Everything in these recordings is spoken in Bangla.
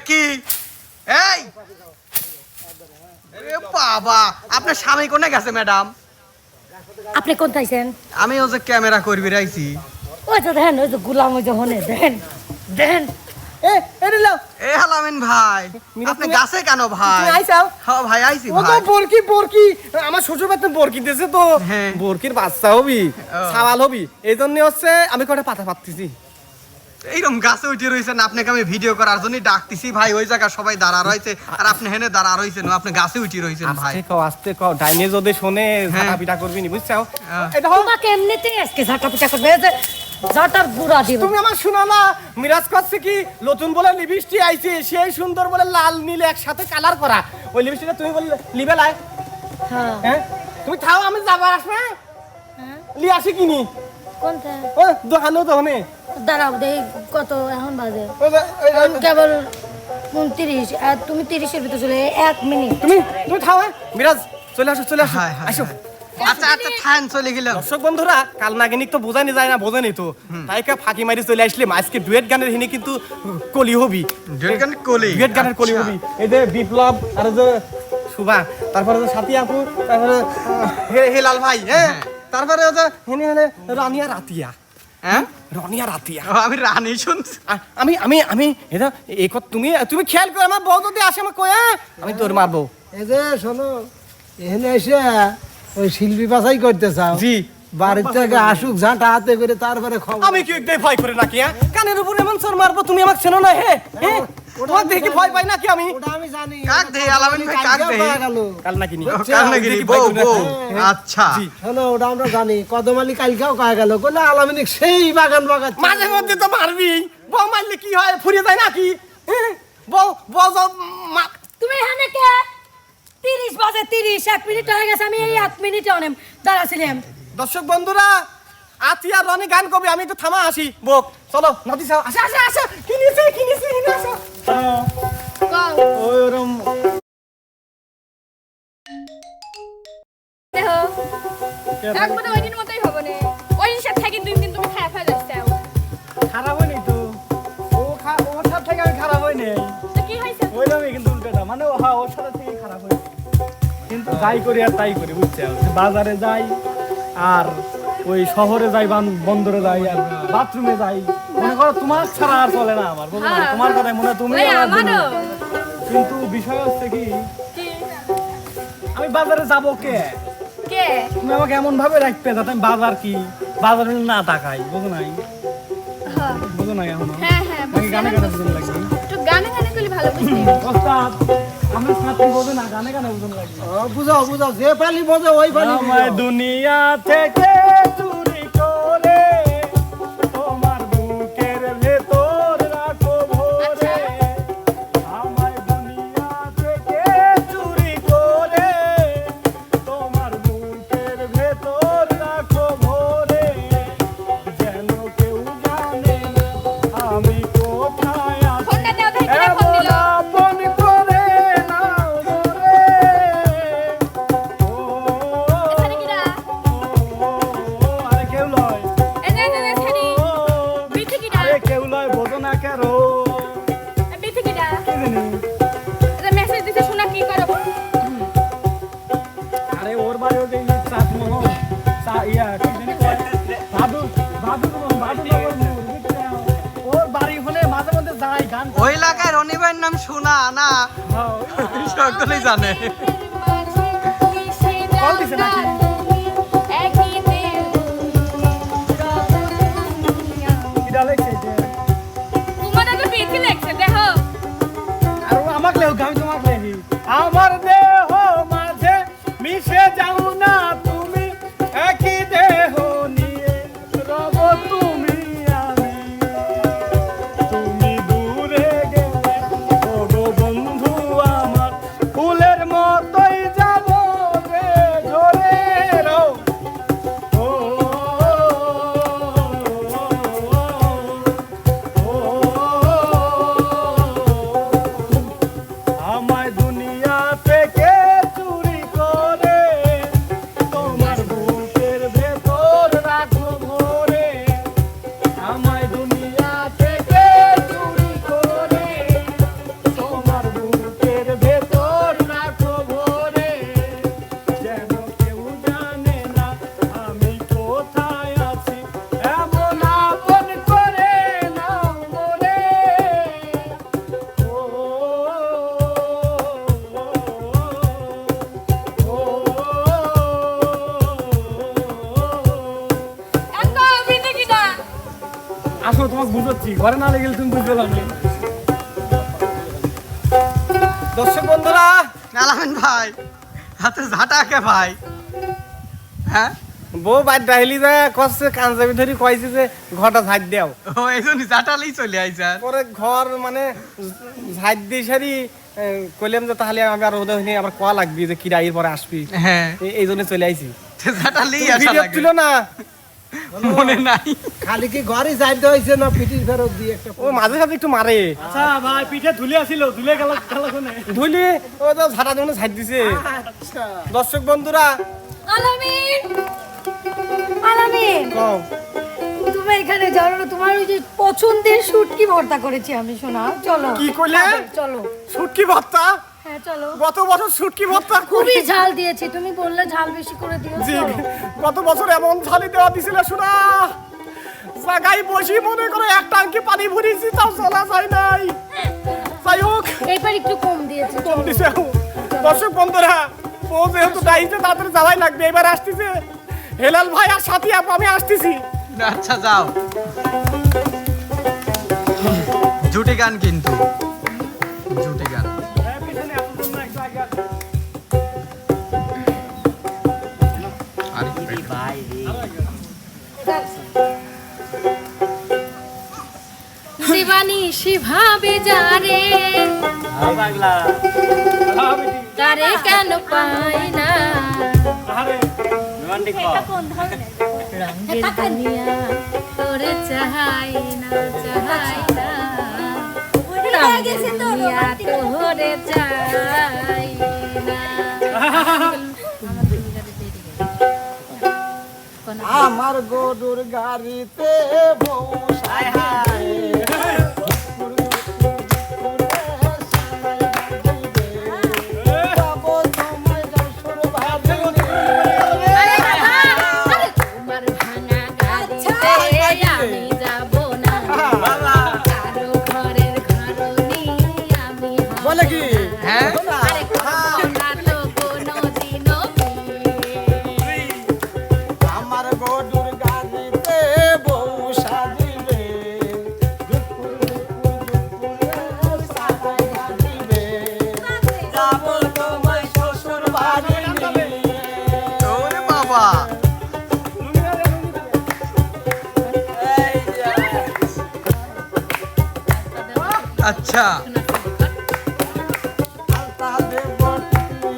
কি এই এ বাবা আপনার স্বামী কোনে গেছে ম্যাডাম? আপনি কোন তাইছেন? আমি ওই যে ক্যামেরা করবি রাইছি। ওই তো দেখেন, ওই তো গুলাম, ওই যে হনে দেখেন দেখেন। এ হালামিন ভাই আপনি গাছে কেন ভাই? তুমি আইছাও? হ্যাঁ ভাই আইছি ও তো ভাই। বরকি আমার শ্বশুর বাড়িতে বরকি দিয়েছে তো, হ্যাঁ। বরকির বাচ্চা হবি, সাওয়াল হবি, এই জন্য হচ্ছে আমি কটা পাতা পাচ্ছি। এইরকম গাছে উঠে রয়েছেন, আপনাকে আমি ভিডিও করার জন্য ডাকতেছি ভাই। ওই জায়গা সবাই দাঁড়া রয়েছে আর আপনি হেনে দাঁড়া রয়েছেন, আপনি গাছে উঠে রয়েছেন ভাই। আস্তে কও ডাইনে যদি শোনে ঝাঁটা পিটা করবি নি, বুঝছাও? এটা তোমাকে এমনিতেই আজকে ঝাঁটা পিটা করবে, এই যে ঝাঁটার গুড়া দিব। তুমি আমার শোনো না, মিরাজ করছে কি নতুন বলে লিপস্টিক আইছে, সেই সুন্দর বলে লাল নীল একসাথে কালার করা, ওই লিপস্টিকটা তুমি বলে লিবে লাই। হ্যাঁ হ্যাঁ তুমি থাও, আমি যাবার আসবে লি আসি কিনি কোনটা? ও দোকানেও তো হনে দাঁড়াও দেখি কত এখন বাজে। ওই যে, এখন কেবল 29 আর তুমি 30-এর ভিতরে চলে 1 মিনিট। তুমি থাও। মিরাজ চলে আসো হ্যাঁ, হ্যাঁ, আসো। আচ্ছা আচ্ছা থান চলে গেলাম। দর্শক বন্ধুরা, কাল নাগিনিক তো বোঝানি যায় না, বোঝেনি তো, তাই ফাঁকি মারি চলে আসলাম। আজকে ডুয়েট গানের হিনে কিন্তু কলি হবি, ডুয়েট গানের কলি হবি। এই যে বিপ্লব আর যে সুভা, তারপরে যে সাথী আপু, তারপরে হেলাল ভাই, হ্যাঁ, তারপরে যে হিনে হলে রানিয়া রাতিয়া। হ্যাঁ রনিয়া রাতিয়া। আমি রানী শুনছি। আমি এটা এই কথা তুমি খেয়াল করে, আমার বউ যদি আসে আমার কয়া আমি তোর মারবো। এই যে শোনো, এখানে এসে ওই শিল্পী বাছাই করতে চাও? জি। বাড়ির থেকে আসুক ঝাঁটা হাতে করে, তারপরে খবর। আমি কি একটু ভয় করে নাকি? হ্যাঁ, কানের উপর এমন সর মারবো, তুমি আমাকে চেনো না? হে তোমাকে দেখি ভয় পাই নাকি আমি? ওটা আমি জানি। কাক দেই আলামিন ভাই, কাক দেই। কাল নাকি নি কাল নাকি বউ আচ্ছা। শোনো, ওটা আমরা জানি। কদমালি কালকেও কয়ে গেল, বলে আলামিনিক সেই বাগান বাগাচ্ছে। মাঝে মধ্যে তো মারবি, বউ মারলে কি হয়, ফুরিয়ে যায় নাকি? হ্যাঁ, বউ তুমি এখানে কে? 30 বাজে 30, 1 মিনিট হয়ে গেছে, আমি এই 1 মিনিটে অনেম দাঁড়াছিলাম। দর্শক বন্ধুরা, আতি আর রনি গান কবি, আমি একটু থামা আসি। বক চলো নদী যাও, আসা কিনেছি আসো। ওই ওরম থাকবো না, ওই দিন মতোই হবো না। ওই হিসাব থেকে দিন তুমি খায় ফেলাইছো। খারাপ হয়নি তো, ওর সাথে থেকে আমি খারাপ হয়নি, তো কি হয়েছে? ওইরকমই কিন্তু উল্টোটা, মানে হ্যাঁ ওর সাথে থেকে খারাপ হয়েছে, কিন্তু যাই করি আর তাই করি, বুঝছে? বাজারে যাই আর ওই শহরে যাই, বন্দরে যাই আর বাথরুমে যাই, মনে করো তোমার ছাড়া আর চলে না আমার, বুঝলো? তোমার কথাই মনে হয় তুমি ওই আমার আমারও। দুনিয়া। কিন্তু বিষয় হচ্ছে কি, আমি বাজারে যাবো কে? কে? তুমি আমাকে এমন ভাবে রাখবে যাতে আমি বাজার কি বাজারে না তাকাই, বুঝো নাই? হ্যাঁ বুঝো নাই এখনো? হ্যাঁ নাকি গানে গানে বুঝুন লাগবে? একটু গানে করলে ভালো বুঝতে। ওস্তাদ, আমি ছাত্রী বোঝে না, গানে গানে বুঝুন লাগবে। বুঝাও, যে পালি বোঝে ওই পালি আমায় দুনিয়া থেকে চুরি করে তোমার বুকের ভেতর রাখো ভরে। আমায় দুনিয়া থেকে চুরি করে তোমার বুকের ভেতর রাখো ভরে। যেন কেউ জানে না আমি কোথায় আছি, ফোনটা দাও, দেখি কে ফোন দিল। আপন করে নাও ধরে। এখানে কিরা? আরে কেউ লয়, এখানে বিথি কিরা? আরে কেউ লয়, বোঝো না কেন? বিথি কিরা? কি জানি? এটা মেসেজ দিতে শোনা কি করো? আরে ওর বাড়ি ওই যে চাঁদ মোহন, ইয়া কি জানি কয়, ভাদু ওর বাড়ি হলে মাঝে মধ্যে যাই গান। ওই এলাকায় রনি ভাইয়ের নাম শোনা না, সকলেই জানে। কল দিছে নাকি? কিরা লেগছে যে? তোমার তো বিথি লাগছে, দেখো। আর ও আমাকে লেও, আমি তোমাকে লেহি। আমার দেহ মাঝে মিশে যাও না তুমি, একই দেহ নিয়ে রব তুমি আমি। তুমি দূরে গেলে ওগো বন্ধু আমার, ফুলের মতোই যাব রে ঝরে রও। ও, আমায় দুনিয়া থেকে চুরি করে বুঝছি ঘরে না লেগে গেলে তুমি বুঝতে পারবে দর্শক বন্ধুরা, আলামিন ভাই হাতে ঝাঁটাকে ভাই। হ্যাঁ বউ বাদ ডাইলি যায় কষ্ট কাঞ্জাবি ধরি কইছে যে ঘরটা ঝাড় দেও। ও এই জন্য ঝাঁটালেই চলে আইছে। পরে ঘর মানে ঝাড় দিয়ে সারি কইলাম যে তাহলে আমি আর ওদের হইনি আবার কোয়া লাগবি যে কিরা এর পরে আসবি, হ্যাঁ এই জন্য চলে আইছি। ঝাঁটালেই আসা ভিডিও লাগে। ছিল না, মনে নাই। খালি কি ঘরে যাইতে হয়েছে না পিটির ফেরত দিয়ে একটা ও মাঝে সাঝে একটু মারে। আচ্ছা ভাই পিঠে ধুলে আসিল ধুলে গেল কোনে ধুলি ও তো ঝাড়া জন্য ঝাড় দিছে। আচ্ছা দর্শক বন্ধুরা, আলামিন আলামিন কও তুমি এখানে জানো না তোমার ওই যে পছন্দের শুটকি ভর্তা করেছি আমি, শোনা চলো কি কইলে? চলো শুটকি ভর্তা? হ্যাঁ চলো, গত বছর শুটকি ভর্তা খুবই ঝাল দিয়েছি, তুমি বললে ঝাল বেশি করে দিও। জি, চলো। গত বছর এমন ঝালি দেওয়া দিছিল শোনা, জায়গায় বসি মনে করে এক টাঙ্কি পানি ভরিয়েছি তাও চলা যায় নাই। যাই হোক, এইবার একটু কম দিয়েছি। কম দিছে। দর্শক বন্ধুরা, ও যেহেতু ডাইতে তাদের যাওয়াই লাগবে, এবার আসতেছে হেলাল ভাই আর সাথী আপু, আমি আসতেছি। আচ্ছা যাও। জুটি গান কিন্তু জুটি গান। দিবানি শিভাবে যারে তারে কেন পাই না, রঙের দুনিয়া তোরে চাই না চাই না, রঙের দুনিয়া তোরে চাই না। আমার গরুর গাড়িতে বউ আরে বাবা, আরে তোমার ভাঙা গাড়িতে আমি যাব না, কারো ঘরের ঘরনি আমি হব বলে কি? হ্যাঁ আরে কথা তো কোনোদিনও আমার গরুর গাড়িতে বউ সাজিবে, দুপুর দুপুর দুপুরে সাজাই সাজিবে, যাব তোমায় শ্বশুর বাড়ি নিয়ে। ওরে বাবা। আচ্ছা আলতা দেব, টিকলি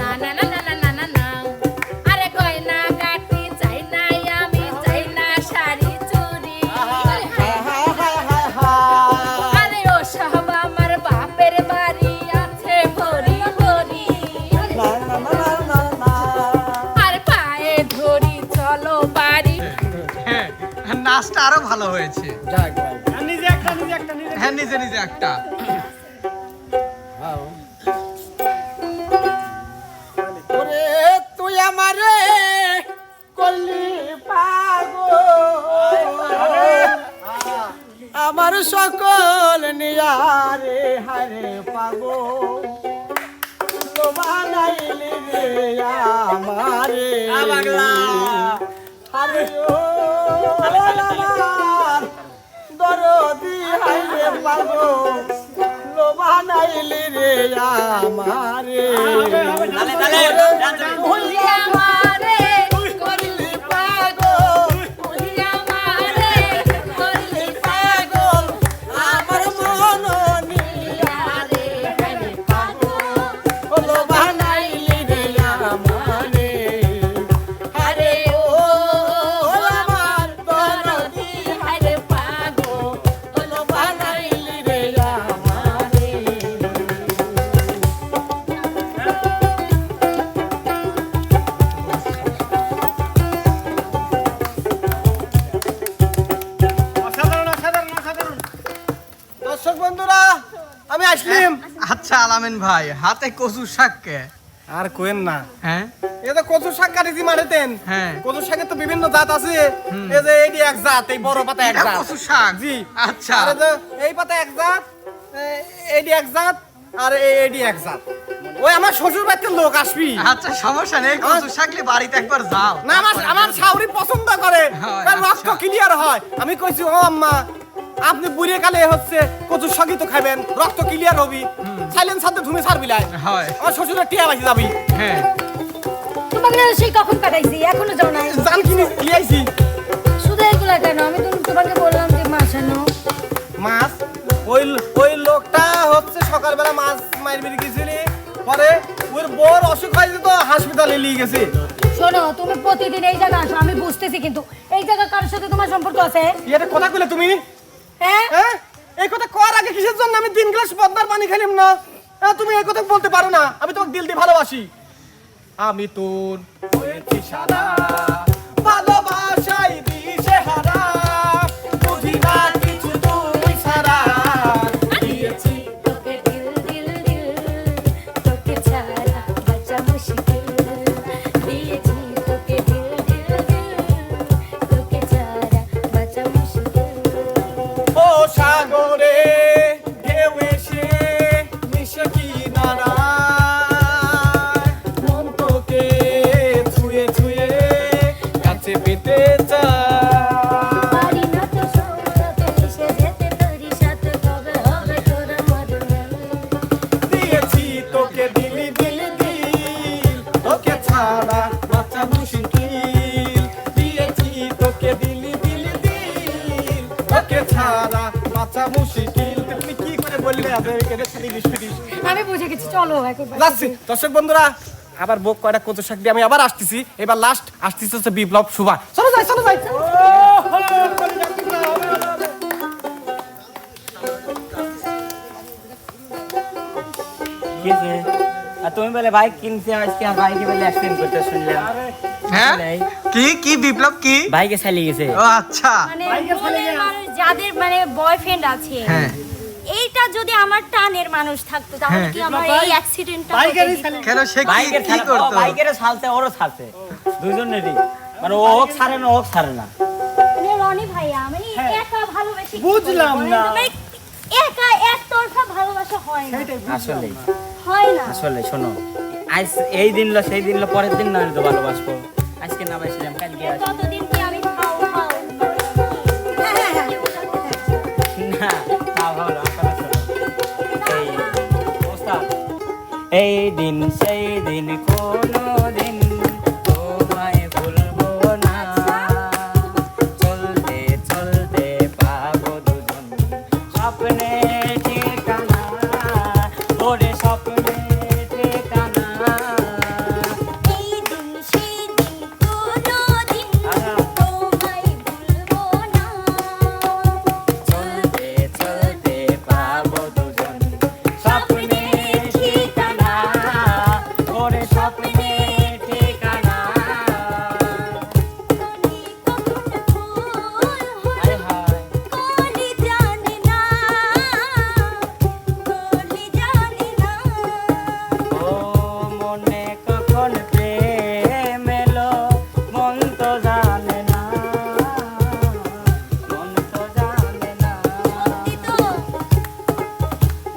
না না না না না না না, আরে গয়না কাটি চাই না আমি, চাই না শাড়ি চুড়ি, আরে ও সব আমার বাপের বাড়ি আছে ভরি ভরি, আর পায়ে ধরি চলো বাড়ি। হ্যাঁ নাচটা আরো ভালো হয়েছে। নিজে একটা হ্যাঁ নিজে নিজে একটা। ওরে তুই আমারে করলি পাগল, আমার সকল নিয়ারে হারে পাগল, বানাইলি রে আমারে আরে ও আমার দরদি হাইরে পাগল, বানাইলি রে আমারে তুই আমারে করলি পাগল, তুই আমারে করলি পাগল, আমার মন আরে আরে পাগল, হলো বানাইলি রে আমারে, আরে ও আমার দরদি আরে পাগল, হলো বানাইলি রে আমারে। দর্শক বন্ধুরা, আমি আসলিম। আচ্ছা আলামিন ভাই হাতে কচুর শাক কে? আর কোয়েন না, হ্যাঁ এ তো কচু শাক কাটিছি মারেতেন। হ্যাঁ। কচু শাকের তো বিভিন্ন জাত আছে, এই যে এইটি এক জাত, এই বড় পাতা এক এটা জাত। কচুর শাক? জি। আচ্ছা। আর এই যে এই পাতা এক জাত, এইটি এক জাত, আর এইটি এক জাত। ওই আমার শ্বশুর বাড়িতে লোক আসবি। আচ্ছা সমস্যা নেই, কচু শাকলি বাড়িতে একবার যাও। না আমার শাউরি পছন্দ করে, হয়, কারণ রক্ত আচ্ছা। ক্লিয়ার হয়। আমি কইছি ও আম্মা আপনি বুড়িয়ে কালে হচ্ছে কচুর শাকই তো খাবেন, রক্ত ক্লিয়ার হবি, সাইলেন্স সাথে ধুমে ছাড়বি লাই। হয়। আমার শ্বশুরের টিয়া বাজি যাবি। হ্যাঁ তোমাকে না সেই কখন কাটাইছি, এখনো যাও নাই। জান কিনে লিয়াইছি শুধু এগুলা কেন? আমি তো তোমাকে বললাম যে মাছ আনো। মাছ। ওই লোকটা হচ্ছে সকালবেলা মাছ মায়ের বেরিয়ে গেছিলি, পরে ওর বোর অসুখ হয়েছে তো হাসপাতালে নিয়ে গেছে। শোনো, তুমি প্রতিদিন এই জায়গা আসো, আমি বুঝতেছি, কিন্তু এই জায়গা কারোর সাথে তোমার সম্পর্ক আছে? এটা কথা কইলে তুমি? হ্যাঁ হ্যাঁ এই কথা কর আগে কিসের জন্য আমি 3 গ্লাস বদনার পানি খাইলাম না? হ্যাঁ, তুমি এই কথা বলতে পারো না? আমি তোমাকে দিল দিয়ে ভালোবাসি। আমি তোর হয়েছি সারা, ভালোবাসাই দিশে হারা, বুঝি না কিছু তুই ছাড়া। দিয়েছি তোকে দিল দিল দিল, তোকে ছাড়া বাঁচা মুশকিল। দিয়েছি তোকে দিল দিল দিল, তোকে ছাড়া বাঁচা মুশকিল। ও সাগরে ঢেউ এসে মিশে কিনারায়, মন তোকে ছুঁয়ে ছুঁয়ে কাছে পেতে চায়। পারি না তো সৌরভে মিশে যেতে, তোরই সাথে কবে হবে তোর আমার মিল। দিয়েছি তোকে দিলি দিলি দিল, তোকে ছাড়া বাঁচা মুশকিল। দিয়েছি তোকে দিলি দিলি দিল, তোকে ছাড়া বাঁচা মুশকিল। তুমি কি করে বললে আবে এর সাথে বিস্ফিরিস? আমি বুঝে গেছি, চলো এখন যাচ্ছি। দর্শক বন্ধুরা, আবার বুক কয়টা কচু শাক দিয়ে আমি আবার আসতেছি। এবার লাস্ট আসতেছে হচ্ছে বিপ্লব সুভা। চলো যাই চলো যাই। কিসে? আর তুমি বলে বাইক কিনছে আজকে, আর বাইকে বলে অ্যাক্সিডেন্ট করতে শুনলাম। হ্যাঁ কি কি বিপ্লব কি? বাইকে চালিয়ে গেছে। ও আচ্ছা মানে মনের মানুষ যাদের মানে বয়ফ্রেন্ড আছে, হ্যাঁ এইটা যদি আমার টানের মানুষ থাকতো তাহলে হ্যাঁ। কি আমার এই অ্যাক্সিডেন্টটা কেন সে কি বাইকের কি করতো? বাইকের ছালতে ওরও ছালতে, দুজনেরই। মানে ও হোক ছাড়ে না, হোক ছাড়ে না। মানে রনি ভাইয়া মানে একা ভালোবেসে কি বুঝলাম করে? না। মানে একা একতরফা ভালোবাসা হয় না, আসলে হয় না। আসলে শোনো, আজ এই দিন লো সেই দিন লো, পরের দিন নয় তো ভালোবাসবো। আজকে না বাসলাম, কালকে আসবো। ততদিন কি আমি খাও খাও না তা ভালো আসলে শোনো, এই ওস্তাদ, এই দিন সেই দিন কোনো দিন তোমায় ভুলবো না। চলতে চলতে পাবো দুজন স্বপ্নে ঠিকানা, ওরে স্বপ্নে ঠিকানা। এই দিন সেই দিন কোনোদিন তোমায় ভুলবো না। চলতে চলতে পাবো দুজন স্বপ্নে ঠিকানা, ওরে স্বপ্নে ঠিকানা। হায় হায় কলি জানে না, কলি জানে না। ও মনে কখন প্রেম এলো, মন তো জানে না, মন তো জানে না। সত্যি তো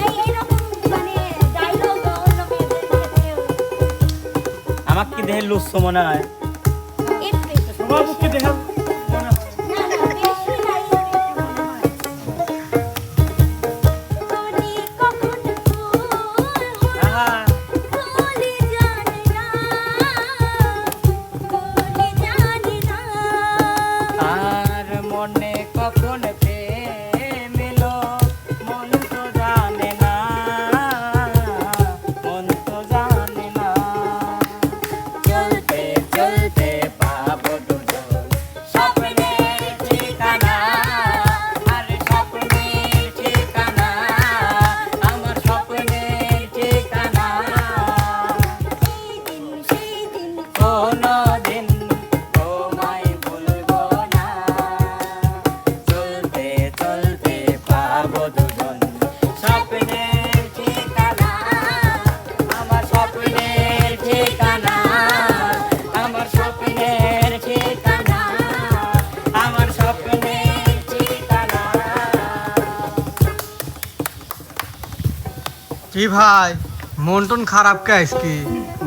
এই এইরকম মানে ডায়লগ অন্য মেয়েদের ক্ষেত্রেও আমাকে কি দেখে লুচ্ছ মনে হয়? একটু একটু। বাবুকে দেখা না না বেশি নাই, একটু মনে হয়। কলি কখন ফুল হয়, আহা, কলি জানে না, কলি জানে না। আর মনে কখন প্রেম এলো, মন তো জানে না, মন তো জানে না। চলতে চলতে পাবো দুজন স্বপ্নের ঠিকানা, আর স্বপ্নের ঠিকানা, আমার স্বপ্নের ঠিকানা। এই দিন সেই দিন কোনো দিন তোমায় ভুলবো না। চলতে চলতে পাবো দুজন স্বপ্নের ঠিকানা, আমার স্বপ্নের ঠিকানা, আমার স্বপ্নের ঠিকানা, আমার স্বপ্নের ঠিকানা। কি ভাই মন টন খারাপ কে আজকে?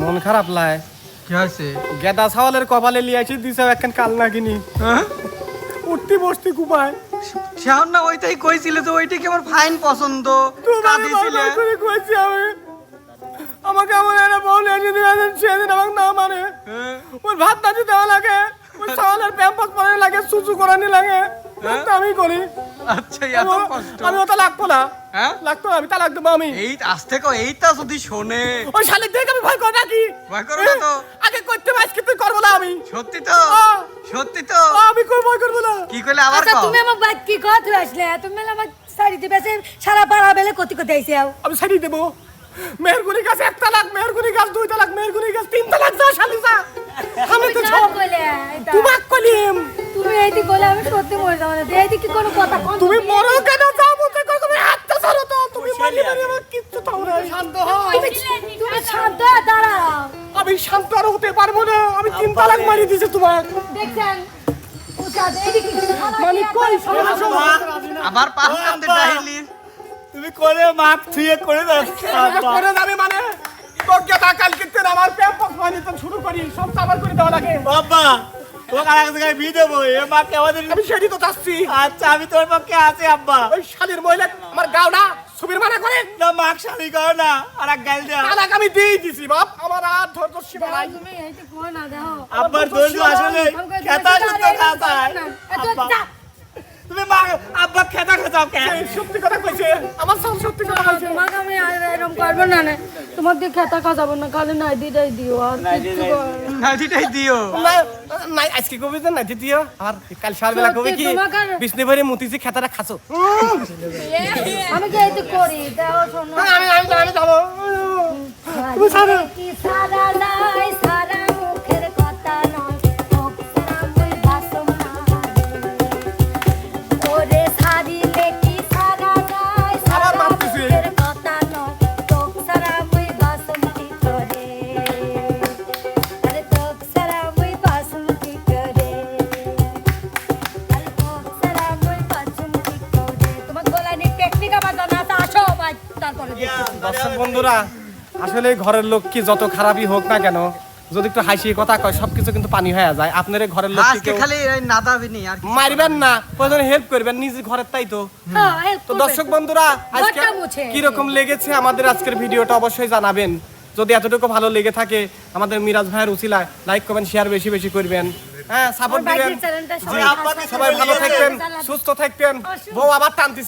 মন খারাপ লাই কি হয়েছে? গেদা ছাওয়ালের কপালে লিয়াছি দিছে একখান কাল না কিনি হ্যাঁ? উঠতি বসতি কুপায় শাওন না ওইটাই কইছিলে তো, ওইটাই কি আমার ফাইন পছন্দ। কাঁদিছিলে। কইছি আমি আমাকে আমার একটা বউ লিয়াছি দিবেন সেদিন আমাকে না মানে হ্যাঁ। ওই ভাত নাচি দেওয়া লাগে ওই ছাওয়ালের প্যাম্পাস পরানি লাগে সুসু করানি লাগে তা আমি করি আচ্ছা এত কষ্ট। আমি ওটা লাগতো না হ্যাঁ? লাগতো না আমি তা লাগতো আমি এই আজ থেকে এইটা যদি শোনে ওই শালিক দেখে আমি ভয় করি নাকি ভয় করো না তো? আগে করতে মাছ কিন্তু করবো না আমি সত্যি তো? সত্যি তো? আমি কই ভয় করবো না কি কইলে আবার আচ্ছা কও? তুমি আমার বাইক কি কথা আসলে তুমি আমার শাড়ি দিবে সারা পাড়া বেলে কতি কতি আইছে আমি শাড়ি দেবো মেহরগুনি গাছ 1 তালাক মেহরগুনি গাছ 2 তালাক মেহরগুনি গাছ 3 তালাক যা শালি যা আমি তো সব তোমাক কলিম তুমি এইদি বলে আমি সত্যি মরে যাবো না এইদি কি কোনো কথা কোন তুমি মরো কেন যাও বলতে কই তুমি হাতটা ছাড়ো তো তুমি মারি মারি আমার কিচ্ছু তাও না শান্ত হও তুমি শান্ত হয়ে দাঁড়াও আমি শান্ত আর হতে পারবো না আমি 3 তালাক মারি দিয়েছি তোমার দেখছেন উসাদ এইদি কি মানে কই সমস্যা আবার পাঁচ কান্দে ডাইলি। তুমি করে মাপ থুয়ে করে দাও করে যাবে মানে তোকে কালকে তের আমার প্যাম্পাস মানে তো শুরু করি সব সাবার করে দেওয়া লাগে বাবা তোমাকে আর এক জায়গায় বিয়ে দেবো এ মাকে আমাদের আমি সেটি তো চাচ্ছি আচ্ছা আমি তোর পক্ষে আছি আব্বা ওই শালির মহিলা আমার গাও না সুবির মানা করে না মাক শালি করো না আর এক গাল দেও তালাক আমি দিয়ে দিছি বাপ আমার আর ধৈর্য সীমা নাই তুমি এইদি কই না দেখো আব্বার দোষ আসলে খেতা শুদ্ধ খাতা আব্বা তুমি মা আব্বা খেতা খাতাও কে এই সত্যি কথা কইছে আমার সব সত্যি কথা কইছে তোমাকে আমি আর এরকম করবো না না তোমার দিয়ে খেতা খাজাবো না খালি নাই দিটাই দিও আর কিচ্ছু নাইটিটাই দিও। নাই আজকে কবি তো নাই দিও আর কাল সকালবেলা কবি কি তোমাকে আর- বিষ্ণু ভরে মুতিছি খেতাটা খাছো আমি কি এইদি করি দাও শোনো আমি যাবো তুমি ছাড়ো কি সারা নাই সারা মুখের কথা নয় অক্ষরা মুই বাসম না ওরে সারিলে কি সারা নাই সারা আবার মারতেছে। মুখের কথা নয় অক্ষরা মুই বাসম কি করে আরে অক্ষরা মুই বাসম কি করে আরে অক্ষরা মুই বাসম কি করে তোমার গলা নিয়ে টেকনিকা বাজানো আছে আসো ভাই তারপরে দেখছি দর্শক বন্ধুরা আসলে ঘরের লোক কি যত খারাপই হোক না কেন যদি একটু হাসি কথা কয় সবকিছু কিন্তু পানি হয়ে যায় আপনার এই ঘরের লোক আজকে খালি এই নাদাবিনি আর কি। মারবেন না প্রয়োজনে হেল্প করবেন নিজের ঘরের তাই তো হ্যাঁ help তো করবে। দর্শক বন্ধুরা আজকে ঘরটা মুছে। কি রকম লেগেছে আমাদের আজকের ভিডিওটা অবশ্যই জানাবেন যদি এতটুকু ভালো লেগে থাকে আমাদের মিরাজ ভাইয়ের উছিলায় লাইক কমেন্ট শেয়ার বেশি বেশি করবেন হ্যাঁ সাপোর্ট আমার দিবেন বাইকের চ্যানেলটা জি, সবাই ভালো থাকবেন সুস্থ থাকবেন বউ আবার টানতেছে